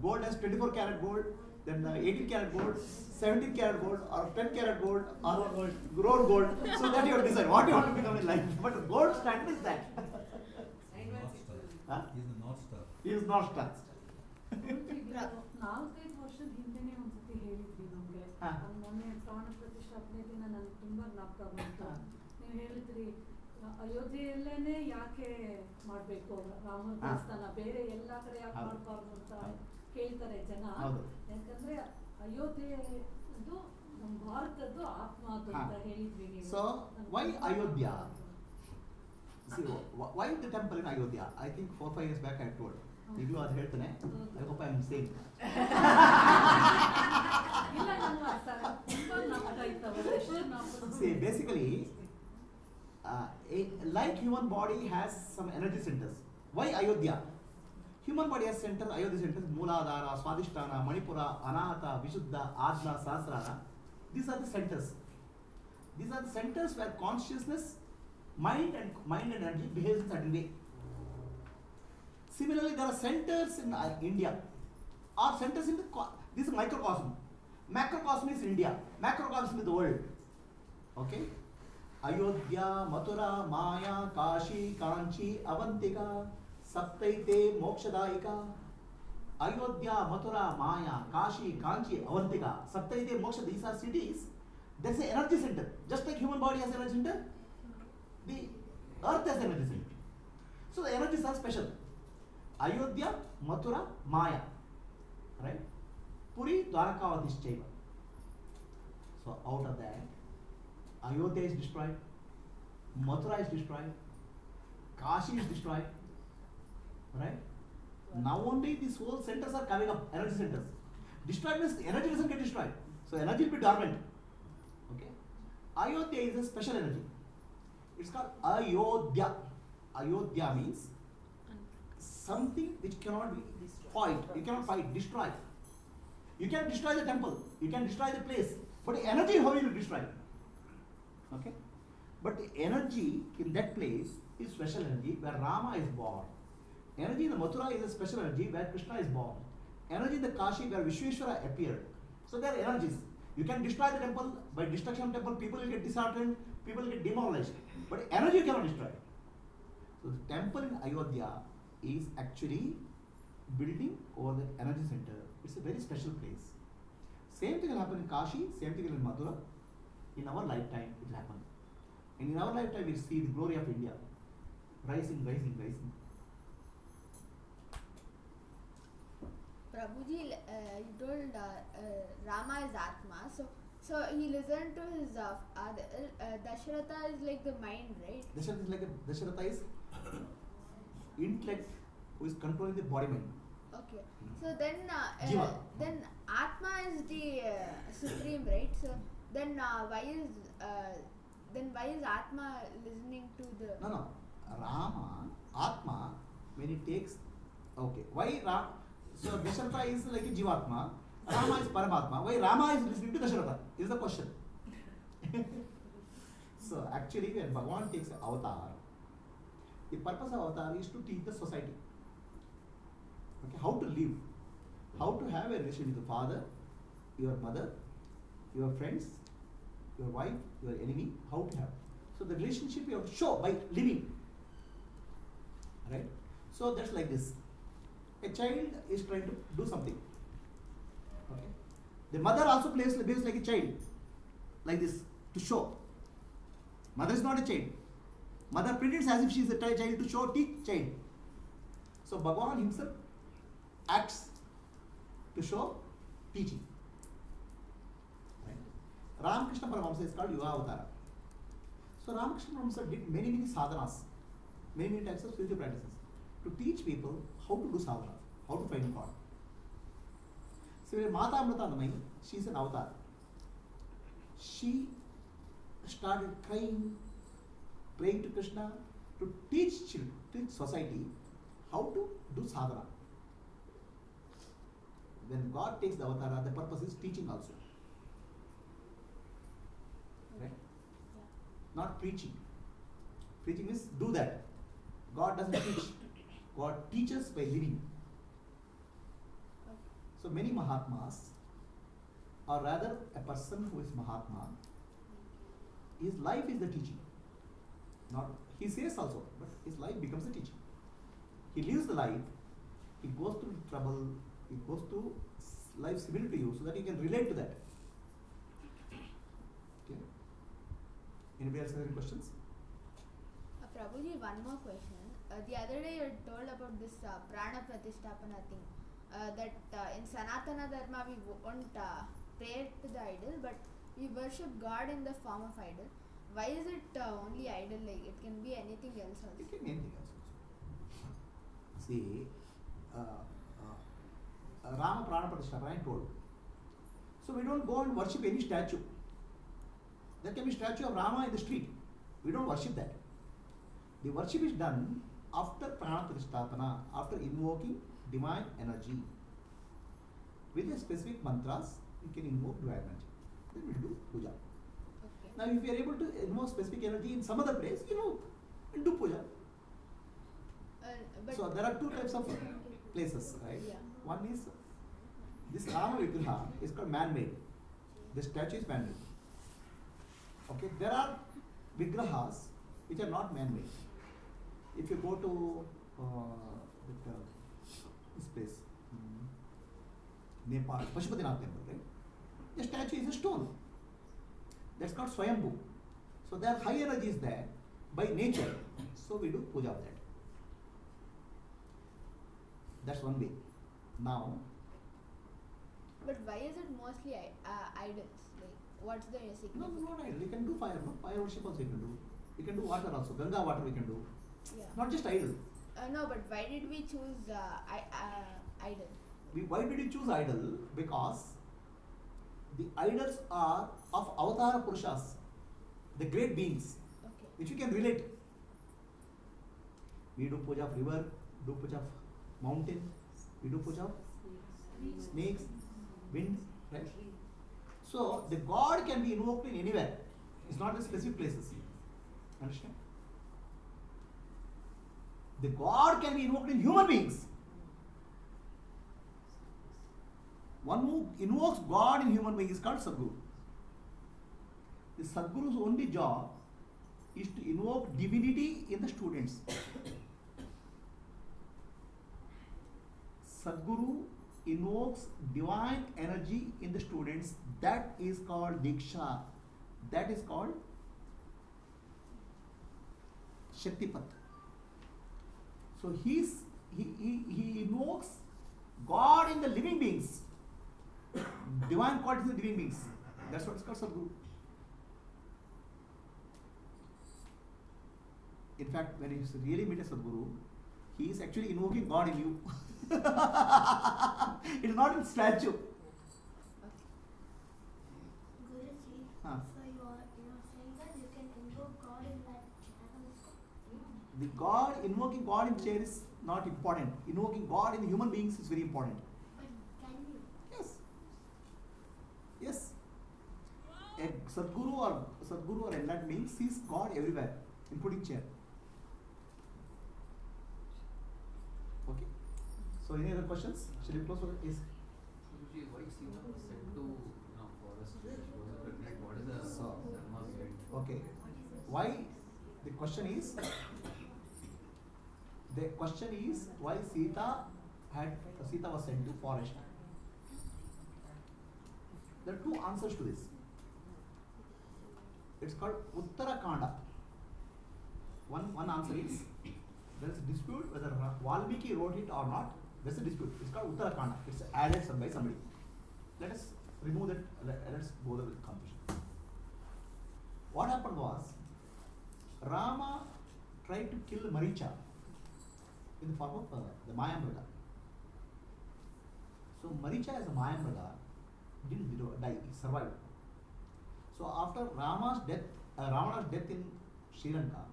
gold as 24 karat gold, then 18 karat gold, 17 karat gold, or 10 karat gold, or grown gold. So that you have to decide what you want to become in life. But gold standard is that. Huh? He's the North Star. He is not stuck. ನಾಲ್ಕೈದು ವರ್ಷದ ಹಿಂದೆನೇ ಒಂದ್ಸತಿ ಹೇಳಿದ್ವಿ ನಮ್ಗೆ ಹಾ. ಮೊನ್ನೆ ಪ್ರಾಣ ಪ್ರತಿಷ್ಠಾಪನೆ ದಿನ ನನ್ಗೆ ತುಂಬಾ ಜ್ಞಾಪಕ ಬಂತು. ನೀವು ಹೇಳಿದ್ರಿ ಅಯೋಧ್ಯೆಯಲ್ಲೇನೆ ಯಾಕೆ ಮಾಡ್ಬೇಕು ರಾಮ ದೇವಸ್ಥಾನ, ಬೇರೆ ಎಲ್ಲಾ ಕಡೆ ಯಾಕೆ ಹೌದು. ಮಾಡ್ಬಾರ್ದು ಅಂತ ಹೌದು. ಕೇಳ್ತಾರೆ ಜನ. ಹೌದು. ಯಾಕಂದ್ರೆ ಅಯೋಧ್ಯೆ ಇದು ನಮ್ಮ ಭಾರತದ್ದು ಆತ್ಮ ಅದು ಅಂತ ಹೇಳಿದ್ವಿ ನೀವು. So why Ayodhya? See, why the temple in Ayodhya? I think 4-5 years back I told. ಈಗಲೂ ಅದು ಹೇಳ್ತೇನೆ. I hope I am saying. ಇಲ್ಲ, ನಾನು ತುಂಬಾ ಜ್ಞಾಪಕ ಇತ್ತವೆ. ಎಷ್ಟು ಜ್ಞಾಪಕ. See, basically, like human body has some energy centers. Why Ayodhya? Human body has center, Ayodhya centers, Mooladhara, Swadhisthana, Manipura, Anahata, Vishuddha, Ajna, Sahasrara. These are the centers. These are the centers where consciousness, mind and energy behaves in a certain way. Similarly, there are centers in India, or centers in this is microcosm. Macrocosm is India. Macrocosm is the world. Okay? Ayodhya, Mathura, Maya, Kashi, Kanchi, Avantika, Saptaite, Mokshadaika. Ayodhya, Mathura, Maya, Kashi, Kanchi, Avantika, Saptaite, Moksha. These are cities. There's an energy center. Just like human body has energy center, the earth has energy center. So the energies are special. Ayodhya, Mathura, Maya. Right? Puri, Dwarakavadishchaiva. So out of that, Ayodhya is destroyed. Mathura is destroyed, Kashi is destroyed, right? Now only these whole centers are coming up, energy centers. Destroyed means the energy doesn't get destroyed. So energy will be dormant. Okay? Ayodhya is a special energy. It's called Ayodhya. Ayodhya means something which cannot be fight. You cannot fight, destroy. You can destroy the temple, you can destroy the place, but the energy, how you will destroy? Okay? But the energy in that place is special energy where Rama is born. Energy in the Mathura is a special energy where Krishna is born. Energy in the Kashi where Vishweshwara appeared. So there are energies. You can destroy the temple, by destruction of temple, people will get disheartened, people will get demoralized. But energy you cannot destroy. So the temple in Ayodhya is actually building over the energy center. It's a very special place. Same thing will happen in Kashi, same thing will in Mathura. In our lifetime it will happen. And in our lifetime we see the glory of India. Rising, rising, rising. Prabhuji, you told Rama is Atma, so he listened to his Dasharatha is like the mind, right? Dasharatha is intellect who is controlling the body mind. Okay. So then, Jiva. then Atma is the supreme, right? So then why is Atma listening to the? No. Rama, Atma, when he takes, okay, why Rama? So Dasharatha is like a Jivatma, Rama is Paramatma. Why Rama is listening to Dasharatha? Is the question. So actually when Bhagavan takes an avatar, the purpose of avatar is to teach the society. Okay, how to live, how to have a relation with the father, your mother, your friends, your wife, your enemy, how to have. So the relationship you have to show by living. Right? So that's like this. A child is trying to do something. Okay. The mother also behaves like a child, like this, to show. Mother is not a child. Mother pretends as if she is a child to show, teach child. So Bhagavan himself acts to show teaching. Right? Ramakrishna Paramahamsa is called Yuga Avatara. So Ramakrishna Paramahamsa did many sadhanas, many types of spiritual practices to teach people how to do sadhana, how to find God. So when Mata Amritanandamayi, she is an avatar. She started praying to Krishna to teach children, teach society how to do sadhana. When God takes the avatar, the purpose is teaching also. Right? Yeah. Not preaching. Preaching means do that. God doesn't teach. God teaches by living. Okay. So many Mahatmas, or rather a person who is Mahatma, his life is the teaching. Not he says also, but his life becomes the teaching. He lives the life, he goes through trouble, he goes through life similar to you so that you can relate to that. Okay. Anybody else have any questions? Prabhuji, one more question. The other day you told about this Prana Pratisthapana thing. That in Sanatana Dharma we won't pray to the idol, but we worship God in the form of idol. Why is it only idol? Like it can be anything else also. It can be anything else also. See, Rama Prana Pratisthapana I told. So we don't go and worship any statue. There can be statue of Rama in the street. We don't worship that. The worship is done after Prana Pratisthapana, after invoking divine energy. With a specific mantras, you can invoke divine energy. Then we do puja. Okay. Now if you are able to invoke specific energy in some other place, and do puja. But So there are two types of places, right? Yeah. One is this Rama Vigraha is called man-made. The statue is man-made. Okay, there are Vigrahas which are not man-made. If you go to this place, Nepal, Pashupatinath temple, right? The statue is a stone. That's called Swayambhu. So there are high energies there by nature. So we do puja of that. That's one way. Now, But why is it mostly idols? Like, what's the no, significance? not idol. You can do fire, no? Fire worship also you can do. We can do water also. Ganga water we can do. Yeah. Not just idol. No, but why did we choose idol? Why did you choose idol? Because the idols are of Avatara Purushas, the great beings, Okay. which you can relate. We do puja of river, do puja of mountain, we do puja of snakes, wind, right? So the God can be invoked in anywhere. It's not in specific places. Understand? The God can be invoked in human beings. One who invokes God in human being is called Sadguru. The Sadguru's only job is to invoke divinity in the students. Sadguru invokes divine energy in the students. That is called Diksha. That is called Shaktipat. So he invokes God in the living beings. Divine qualities in the living beings. That's what is called Sadguru. In fact, when you really meet a Sadguru, he is actually invoking God in you. It is not in statue. Guruji, Huh. so you're saying that you can invoke God in that chair. The God, invoking God in chair is not important. Invoking God in human beings is very important. But can you? Yes. Yes. A Sadguru or Enlightenment being sees God everywhere, including chair. Okay. So any other questions? Shall we close for yes? Prabhuji, why Sita was sent to forest? She was pregnant. What is the dharma behind? Okay. Why? The question is why Sita was sent to forest. There are two answers to this. It's called Uttarakanda. One answer is there is a dispute whether Valmiki wrote it or not. There's a dispute. It's called Uttarakanda. It's added by somebody. Let us remove that. Let's go with the confusion. What happened was Rama tried to kill Maricha in the form of the Mayamrita. So Maricha as a Mayamrita didn't die, he survived. So after Ravana's death in Sri Lanka,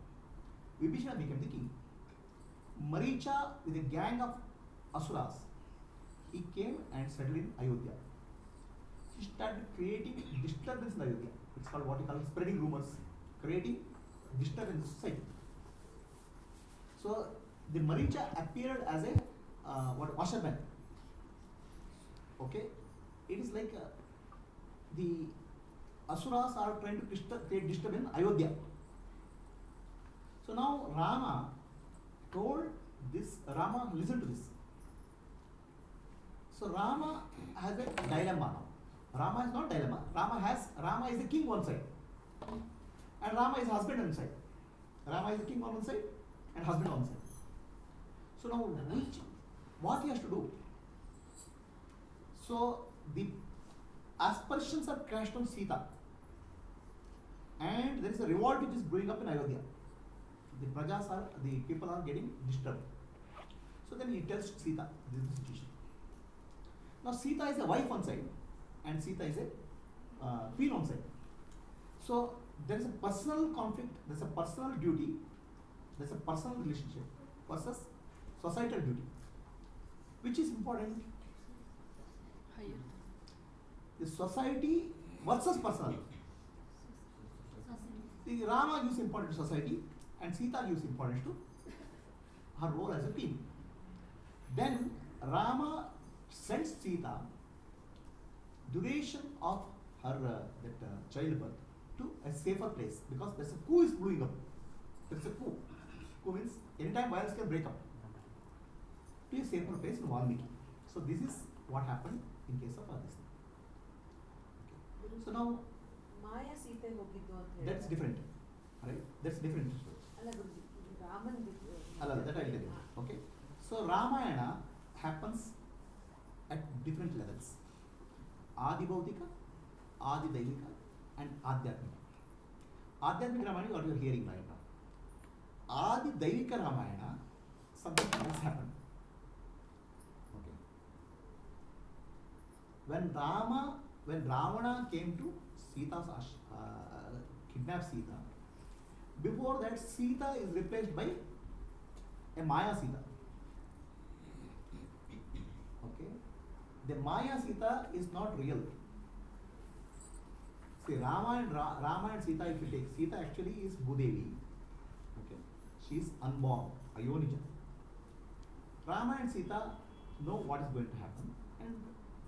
Vibhishana became the king. Maricha with a gang of Asuras, he came and settled in Ayodhya. He started creating disturbance in Ayodhya. It's called what he calls spreading rumors, creating disturbance in society. So the Maricha appeared as a washerman. Okay, it is like the Asuras are trying to create disturbance in Ayodhya. So now Rama told this. Rama listened to this. So Rama has a dilemma now. Rama is not dilemma. Rama is the king one side, and Rama is husband on one side. Rama is the king on one side and husband on one side. So now what he has to do? So the aspersions are cast on Sita, and there is a revolt which is brewing up in Ayodhya. The people are getting disturbed. So then he tells Sita, this is the situation. Now Sita is a wife on side, and Sita is a queen on side. So there is a personal conflict, there is a personal duty, there is a personal relationship versus societal duty. Which is important? Higher. The society versus personal. The Rama gives importance to society and Sita gives importance to her role as a queen. Then Rama sends Sita duration of her childbirth to a safer place because there's a coup is blowing up. There's a coup. Coup means anytime violence can break up. To a safer place in Valmiki. So this is what happened in case of this. So now ಮಾಯಾ ಸೀತೆ ಹೋಗಿದ್ದು ಅಂತ ಹೇಳಿ. that's different, right? That's different. ಅಲ್ಲ ಗುರುಜಿ, ರಾಮನ್ ಬಿಟ್ಟು That I'll tell you. Okay. So Ramayana happens at different levels. Adi Bhautika, Adi Daivika, and Adhyatmika. Adhyatmika Ramayana, what you are hearing right now. Adi Daivika Ramayana, something else happened. Okay. When Ravana came to Sita's kidnap Sita, before that Sita is replaced by a Maya Sita. Okay. The Maya Sita is not real. See, Rama and Sita, if you take, Sita actually is Bhudevi. Okay. She is unborn, Ayonija. Rama and Sita know what is going to happen. And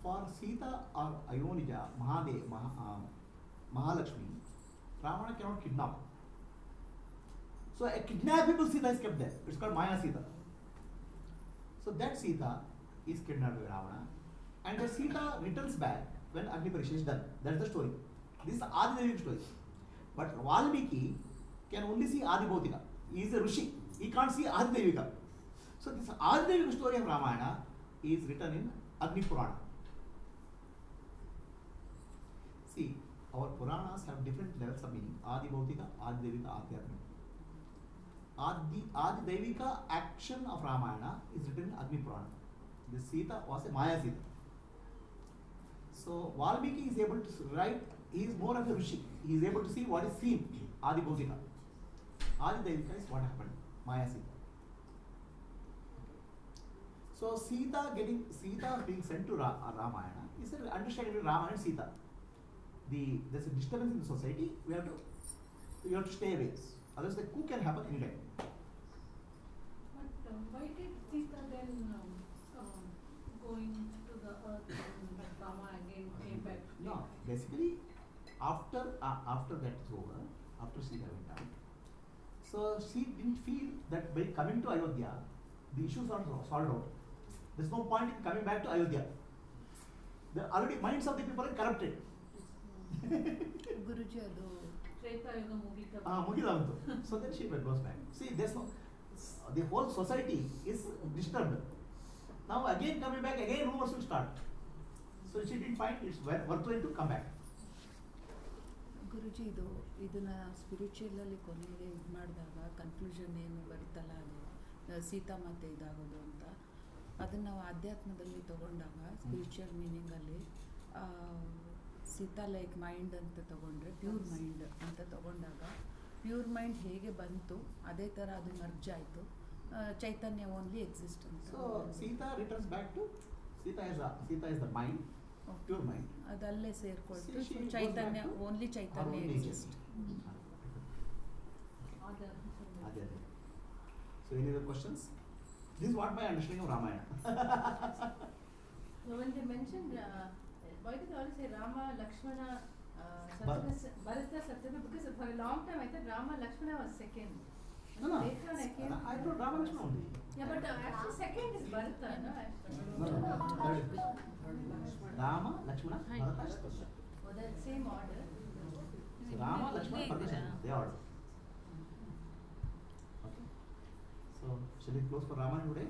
for Sita or Ayonija, Mahalakshmi, Ravana cannot kidnap. So a kidnappable Sita is kept there. It's called Maya Sita. So that Sita is kidnapped by Ravana. And the Sita returns back when Agni Parisha is done. That's the story. This is Adi Devika story. But Valmiki can only see Adi Bhautika. He is a Rishi. He can't see Adi Devika. So this Adi Devika story of Ramayana is written in Agni Purana. See, our Puranas have different levels of meaning. Adi Bhautika, Adi Devika, Adhyatmika. Adi Devika action of Ramayana is written in Agni Purana. The Sita was a Maya Sita. So Valmiki is able to write, he is more of a Rishi. He is able to see what is seen, Adi Bhautika. Adi Devika is what happened, Maya Sita. So Sita being sent to Ramayana is an understanding between Rama and Sita. There's a disturbance in the society, we have to stay away. Otherwise the coup can happen anytime. But why did Sita then going to the earth and Rama again came back? No, basically after that is over, after Sita went out, so she didn't feel that by coming to Ayodhya, the issues are solved out. There's no point in coming back to Ayodhya. The already minds of the people are corrupted. Guruji adu Treta Yuga mugita. Mugidantu. So then she goes back. See, there's no, the whole society is disturbed. Now again coming back, again rumors will start. So she didn't find it's worthwhile to come back. ಗುರುಜಿ ಇದನ್ನ ಸ್ಪಿರಿಚುವಲಲ್ಲಿ ಕೊನೆಗೆ ಇದು ಮಾಡಿದಾಗ confusion ಏನು ಬರುತ್ತಲ್ಲ ಅದು ಸೀತಾಮಾತೆ ಇದಾಗೋದು ಅಂತ ಅದನ್ನು ನಾವು ಆಧ್ಯಾತ್ಮದಲ್ಲಿ ತಗೊಂಡಾಗ ಸ್ಪಿರಿಚುವಲ್ ಮೀನಿಂಗಲ್ಲಿ ಸೀತಾ ಲೈಕ್ ಮೈಂಡ್ ಅಂತ ತಗೊಂಡ್ರೆ ಪ್ಯೂರ್ ಮೈಂಡ್ ಅಂತ ತಗೊಂಡಾಗ ಪ್ಯೂರ್ ಮೈಂಡ್ ಹೇಗೆ ಬಂತು ಅದೇ ಥರ ಅದು ಮರ್ಜ್ ಆಯಿತು ಚೈತನ್ಯ ಓನ್ಲಿ ಎಕ್ಸಿಸ್ಟ್ ಅಂತ. So Sita returns back to Sita is the mind, pure mind. ಅದಲ್ಲೇ ಸೇರ್ಕೊಳ್ತು. She goes Chaitanya back to only her Chaitanya own exist. Adhyatmika. So any other questions? This is what my understanding of Ramayana. So when they mentioned, why did they always say Rama, Lakshmana, Bharata. Bharata, Satyabha? Because for a long time I thought Rama, Lakshmana was second. No. Later on I came. I thought Rama Lakshmana only. Yeah, but actually second is Bharata, no? No. Third is Rama, Lakshmana, Bharata. Oh, that same order. So Rama, Lakshmana, Bharata, they order. Okay. So shall we close for Ramayana today?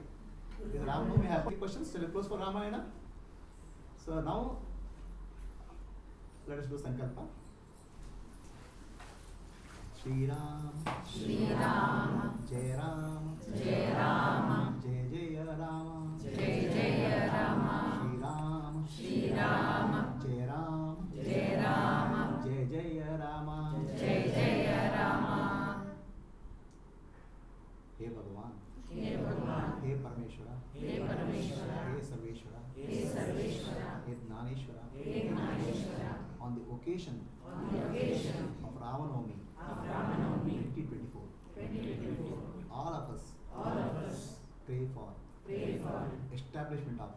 Is Ramanavami have any questions? Shall we close for Ramayana? So now let us do Sankalpa. Shri Ram, Shri Ram, Jai Ram, Jai Ram, Jai Jai Rama, Jai Jai Rama, Shri Ram, Shri Ram, Jai Ram, Jai Ram, Jai Jai Rama, Jai Jai Rama. He Bhagavan, He Bhagavan, He Parameshwara, He Parameshwara, He Sarveshwara, He Sarveshwara, He Dnaneshwara, He Dnaneshwara. On the occasion of Ramanavami, 2024, all of us pray for establishment of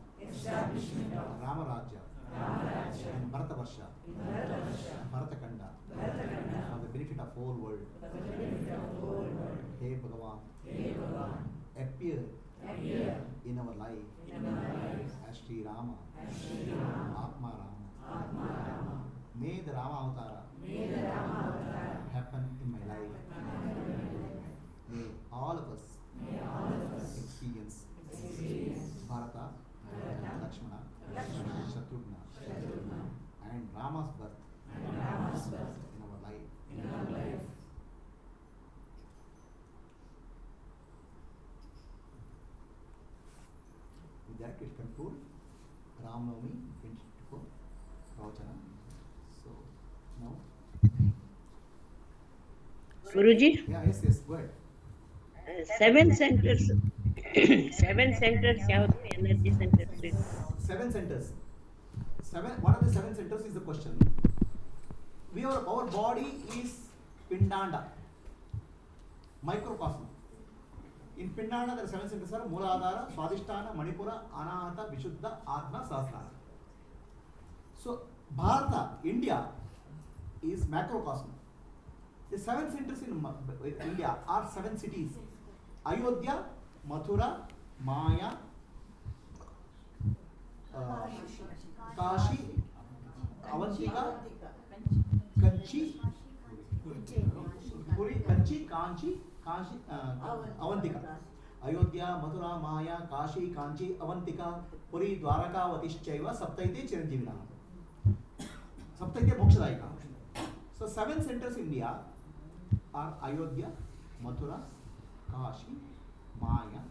Rama Rajya in Bharatavarsha, Bharatakanda, for the benefit of whole world. Hey Bhagavan, appear in our life as Sri Rama, Atma Rama. May the Rama Avatara happen in my life. May all of us experience Bharata, Lakshmana, Shatrughna, and Rama's birth in our life. that, it conclude Ramanavami 24 Ravachana. So now, Guruji, yeah, yes, go ahead. 7 centers. 7 centers ಯಾವುದು energy centers ಇದೆ? 7 centers. What are the 7 centers is the question. Our body is Pindanda, microcosm. In Pindanda there are 7 centers are Mooladhara, Swadhisthana, Manipura, Anahata, Vishuddha, Atma, Sahasrara. So Bharata, India is macrocosm. The 7 centers in India are 7 cities: Ayodhya, Mathura, Maya, Kashi, Avantika, Kanchi, Puri, Kanchi, Avantika. Ayodhya, Mathura, Maya, Kashi, Kanchi, Avantika, Puri, Dwaraka, Vatishyaiva, Saptaite Chiranjivina. Saptaite Mokshadayika. So 7 centers in India are Ayodhya, Mathura, Kashi, Maya,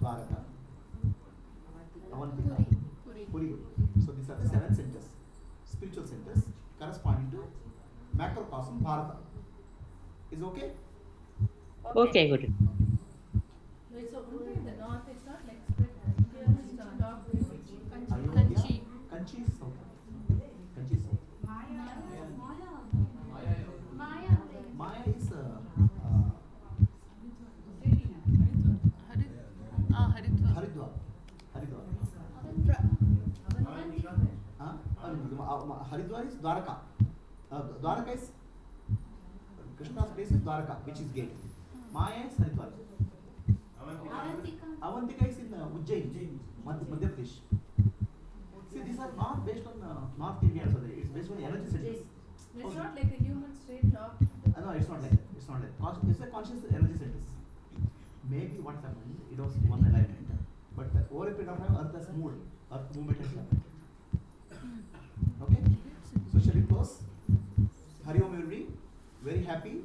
Dwaraka, Avantika, Puri. So these are the 7 centers, spiritual centers corresponding to macrocosm Bharata. Is okay? Okay, Guru. Wait, so only in the north it's not like split. Here is the top. Ayodhya, Kanchi. Kanchi is south. Kanchi is south. Maya. Maya is Haridwar. Haridwar. Haridwar is Dwaraka. Dwaraka is Krishna's place is Dwaraka, which is gate. Maya is Haridwar. Avantika is in Ujjain, Madhya Pradesh. See, these are not based on North India, so it's based on energy centers. It's not like a human straight top. No, it's not like that. It's not like that. It's a conscious energy centers. Maybe what happened, it was one alignment, but over a period of time, Earth has moved. Earth movement has happened. Okay? So shall we close? Hari Om everybody. Very happy